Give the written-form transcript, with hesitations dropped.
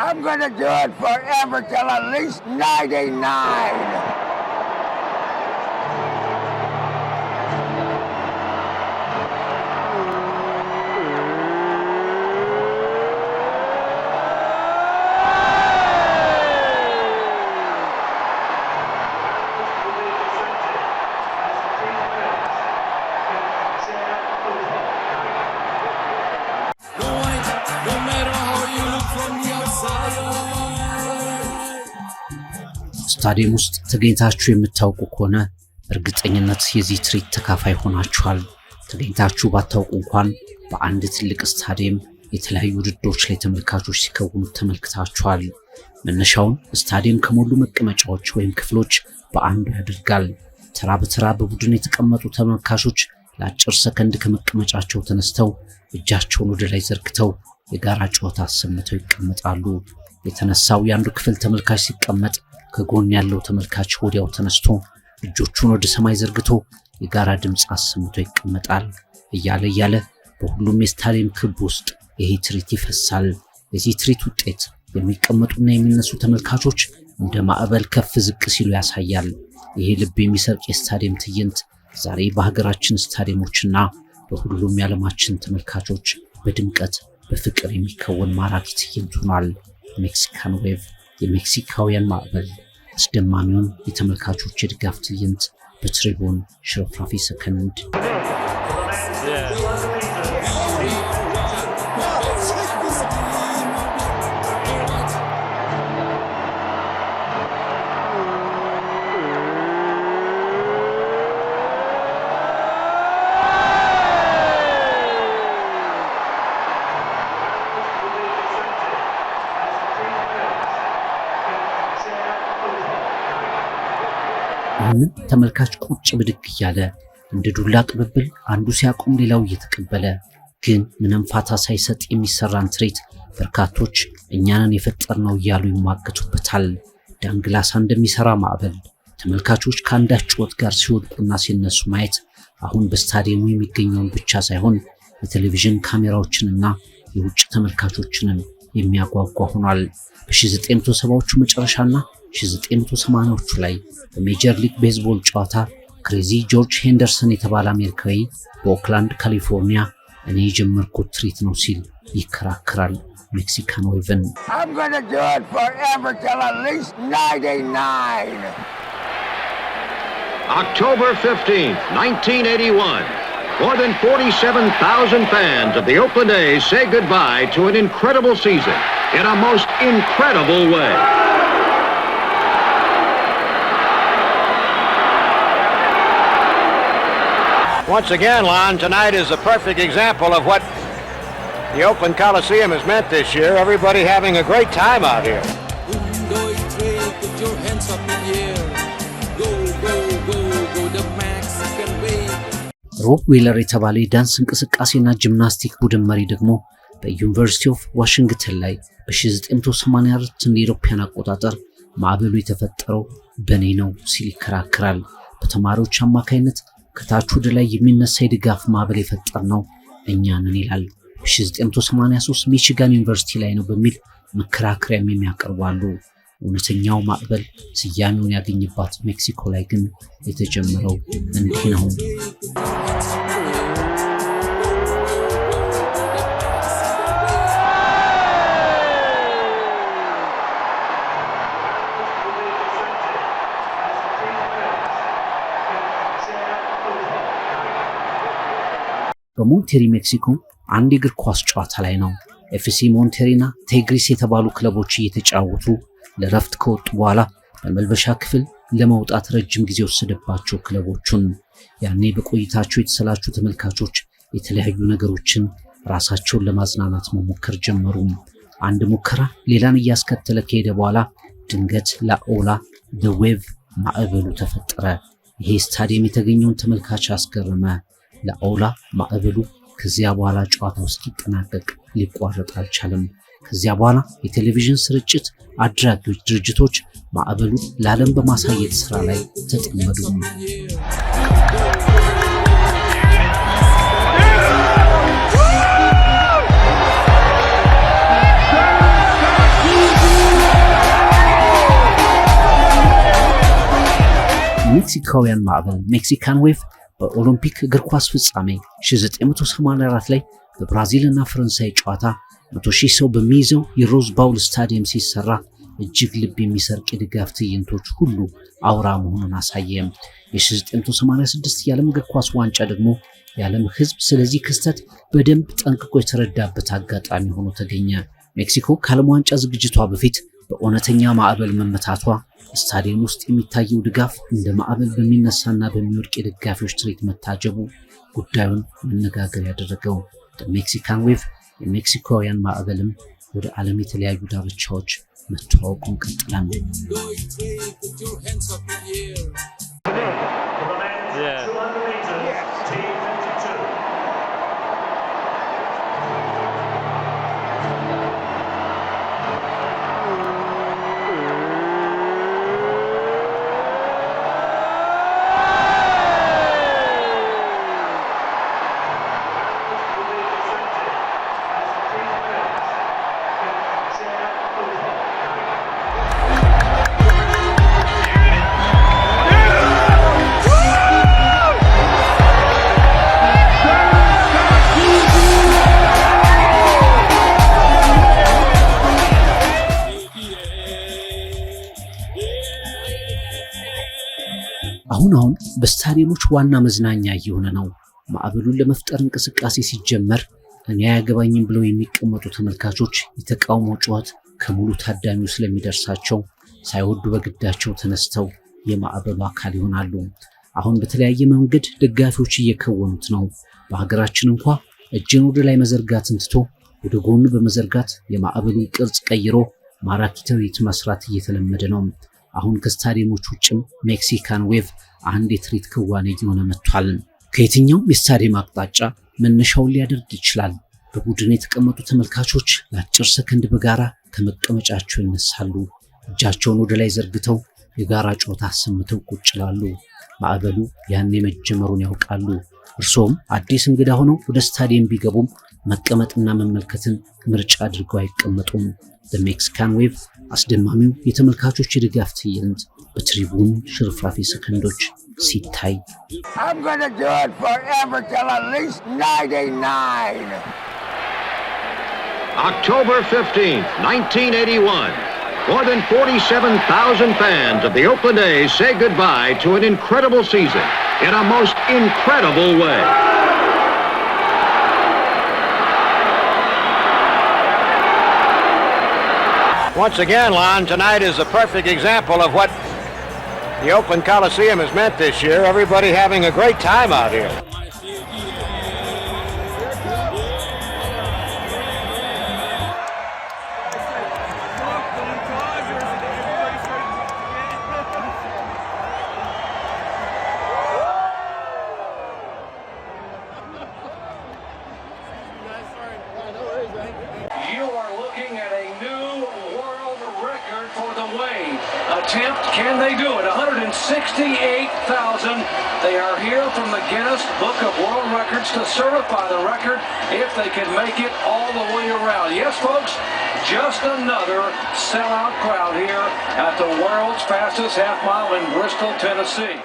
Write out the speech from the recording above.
I'm gonna do it forever till at least 99. ስታዲየም ውስጥ ተገኝታችሁ የምታውቁ ከሆነ እርግጠኝነት የዚህ ትርኢት ተካፋይ ሆናችኋል። ተገኝታችሁ ባታውቁ እንኳን በአንድ ትልቅ ስታዲየም የተለያዩ ውድድሮች ላይ ተመልካቾች ሲከውኑ ተመልክታችኋል። መነሻውን ስታዲየም ከሞሉ መቀመጫዎች ወይም ክፍሎች በአንዱ ያደርጋል። ተራ በተራ በቡድን የተቀመጡ ተመልካቾች ለአጭር ሰከንድ ከመቀመጫቸው ተነስተው እጃቸውን ወደ ላይ ዘርግተው የጋራ ጨዋታ አሰምተው ይቀመጣሉ። የተነሳው የአንዱ ክፍል ተመልካች ሲቀመጥ ከጎን ያለው ተመልካች ወዲያው ተነስቶ እጆቹን ወደ ሰማይ ዘርግቶ የጋራ ድምጽ አሰምቶ ይቀመጣል። እያለ በሁሉም የስታዲየም ክብ ውስጥ ይሄ ትርኢት ይፈሳል። የዚህ ትርኢት ውጤት የሚቀመጡና የሚነሱ ተመልካቾች እንደ ማዕበል ከፍ ዝቅ ሲሉ ያሳያል። ይሄ ልብ የሚሰርቅ የስታዲየም ትዕይንት ዛሬ በሀገራችን ስታዲየሞችና በሁሉም የዓለማችን ተመልካቾች በድምቀት በፍቅር የሚከወን ማራኪ ትዕይንት ሆኗል። ሜክሲካን ዌቭ የሜክሲካውያን ማዕበል አስደማሚውን የተመልካቾች የድጋፍ ትዕይንት በትሪቡን ሽርፍራፊ ሰከንድ ይህንን ተመልካች ቁጭ ብድግ እያለ እንደ ዱላ ቅብብል አንዱ ሲያቆም ሌላው እየተቀበለ ግን ምንም ፋታ ሳይሰጥ የሚሰራን ትርኢት በርካቶች እኛንን የፈጠርነው እያሉ ይሟገቱበታል። ዳንግላሳ እንደሚሰራ ማዕበል ተመልካቾች ከአንዳች ጩኸት ጋር ሲወድቁና ሲነሱ ማየት አሁን በስታዲየሙ የሚገኘውን ብቻ ሳይሆን የቴሌቪዥን ካሜራዎችንና የውጭ ተመልካቾችንም የሚያጓጓ ሆኗል። በ1970ዎቹ መጨረሻና 1980ዎቹ ላይ በሜጀር ሊግ ቤዝቦል ጨዋታ ክሬዚ ጆርጅ ሄንደርሰን የተባለ አሜሪካዊ በኦክላንድ ካሊፎርኒያ እኔ የጀመርኩት ትርኢት ነው ሲል ይከራከራል። ሜክሲካን ዌቭን I'm gonna do it forever till at least 99. October 15th, 1981. More than 47,000 fans of the Oakland A's say goodbye to an incredible season in a most incredible way. Once again, Lon, tonight is a perfect example of what the Oakland Coliseum has meant this year. Everybody having a great time out here. Put your hands up in the air. Go, go, go, go the Mexican way. ሮብ ዌለር የተባለ የዳንስ እንቅስቃሴና ጂምናስቲክ ቡድን መሪ ደግሞ በዩኒቨርሲቲ ኦፍ ዋሽንግተን ላይ በ1984 እንደ አውሮፓውያን አቆጣጠር ማዕበሉ የተፈጠረው በኔ ነው ሲል ይከራከራል። በተማሪዎች አማካይነት ከታች ወደ ላይ የሚነሳ የድጋፍ ማዕበል የፈጠርነው እኛ ነን ይላል። በ1983 ሚቺጋን ዩኒቨርሲቲ ላይ ነው በሚል መከራከሪያም የሚያቀርባሉ። እውነተኛው ማዕበል ስያሜውን ያገኘባት ሜክሲኮ ላይ ግን የተጀመረው እንዲህ ነው። በሞንቴሪ ሜክሲኮ አንድ የእግር ኳስ ጨዋታ ላይ ነው ኤፍሲ ሞንቴሪና ቴግሪስ የተባሉ ክለቦች እየተጫወቱ ለረፍት ከወጡ በኋላ በመልበሻ ክፍል ለመውጣት ረጅም ጊዜ ወሰደባቸው ክለቦቹን። ያኔ በቆይታቸው የተሰላቹ ተመልካቾች የተለያዩ ነገሮችን ራሳቸውን ለማዝናናት መሞከር ጀመሩ። አንድ ሙከራ ሌላን እያስከተለ ከሄደ በኋላ ድንገት ላኦላ ዘ ዌቭ ማዕበሉ ተፈጠረ። ይሄ ስታዲየም የተገኘውን ተመልካች አስገረመ። ላኦላ ማዕበሉ ከዚያ በኋላ ጨዋታው እስኪጠናቀቅ ሊቋረጥ አልቻለም። ከዚያ በኋላ የቴሌቪዥን ስርጭት አድራጊዎች ድርጅቶች ማዕበሉ ለዓለም በማሳየት ስራ ላይ ተጠመዱ። የሜክሲካውያን ማዕበል ሜክሲካን ዌቭ በኦሎምፒክ እግር ኳስ ፍጻሜ 1984 ላይ በብራዚልና ፈረንሳይ ጨዋታ 100,000 ሰው በሚይዘው የሮዝ ባውል ስታዲየም ሲሰራ እጅግ ልብ የሚሰርቅ የድጋፍ ትዕይንቶች ሁሉ አውራ መሆኑን አሳየም። የ1986 የዓለም እግር ኳስ ዋንጫ ደግሞ የዓለም ሕዝብ ስለዚህ ክስተት በደንብ ጠንቅቆ የተረዳበት አጋጣሚ ሆኖ ተገኘ። ሜክሲኮ ከዓለም ዋንጫ ዝግጅቷ በፊት በእውነተኛ ማዕበል መመታቷ ስታዲየም ውስጥ የሚታየው ድጋፍ እንደ ማዕበል በሚነሳና በሚወድቅ የደጋፊዎች ትርኢት መታጀቡ ጉዳዩን መነጋገር ያደረገው ሜክሲካን ዌቭ የሜክሲኮውያን ማዕበልም ወደ ዓለም የተለያዩ ዳርቻዎች መተዋወቁን ቀጥላል። አሁን በስታዲየሞች ዋና መዝናኛ እየሆነ ነው። ማዕበሉን ለመፍጠር እንቅስቃሴ ሲጀመር እኔ አያገባኝም ብለው የሚቀመጡ ተመልካቾች የተቃውሞ ጩኸት ከሙሉ ታዳሚው ስለሚደርሳቸው ሳይወዱ በግዳቸው ተነስተው የማዕበሉ አካል ይሆናሉ። አሁን በተለያየ መንገድ ደጋፊዎች እየከወኑት ነው። በሀገራችን እንኳ እጅን ወደ ላይ መዘርጋትን ትቶ ወደ ጎን በመዘርጋት የማዕበሉን ቅርጽ ቀይሮ ማራኪ ትርኢት መስራት እየተለመደ ነው። አሁን ከስታዲየሞች ውጭም ሜክሲካን ዌቭ አንድ የትርኢት ክዋኔ እየሆነ መጥቷል። ከየትኛውም የስታዲየም አቅጣጫ መነሻውን ሊያደርግ ይችላል። በቡድን የተቀመጡ ተመልካቾች ለአጭር ሰከንድ በጋራ ከመቀመጫቸው ይነሳሉ። እጃቸውን ወደ ላይ ዘርግተው የጋራ ጨዋታ አሰምተው ቁጭ ይላሉ። ማዕበሉ ያኔ መጀመሩን ያውቃሉ። እርሶም አዲስ እንግዳ ሆነው ወደ ስታዲየም ቢገቡም መቀመጥና መመልከትን ምርጫ አድርገው አይቀመጡም። በሜክሲካን ዌቭ አስደማሚው የተመልካቾች የድጋፍ ትዕይንት በትሪቡን ሽርፍራፊ ሰከንዶች ሲታይ I'm gonna do it forever till at least 99. October 15th, 1981. More than 47,000 fans of the Oakland A's say goodbye to an incredible season in a most incredible way. Once again, Lon, tonight is a perfect example of what the Oakland Coliseum has meant this year. Everybody having a great time out here. You are looking at a new world record for the wave attempt. Can they do it? 168,000. They are here from the Guinness Book of World Records to certify the record if they can make it all the way around. Yes, folks, just another sellout crowd here at the world's fastest half mile in Bristol, Tennessee.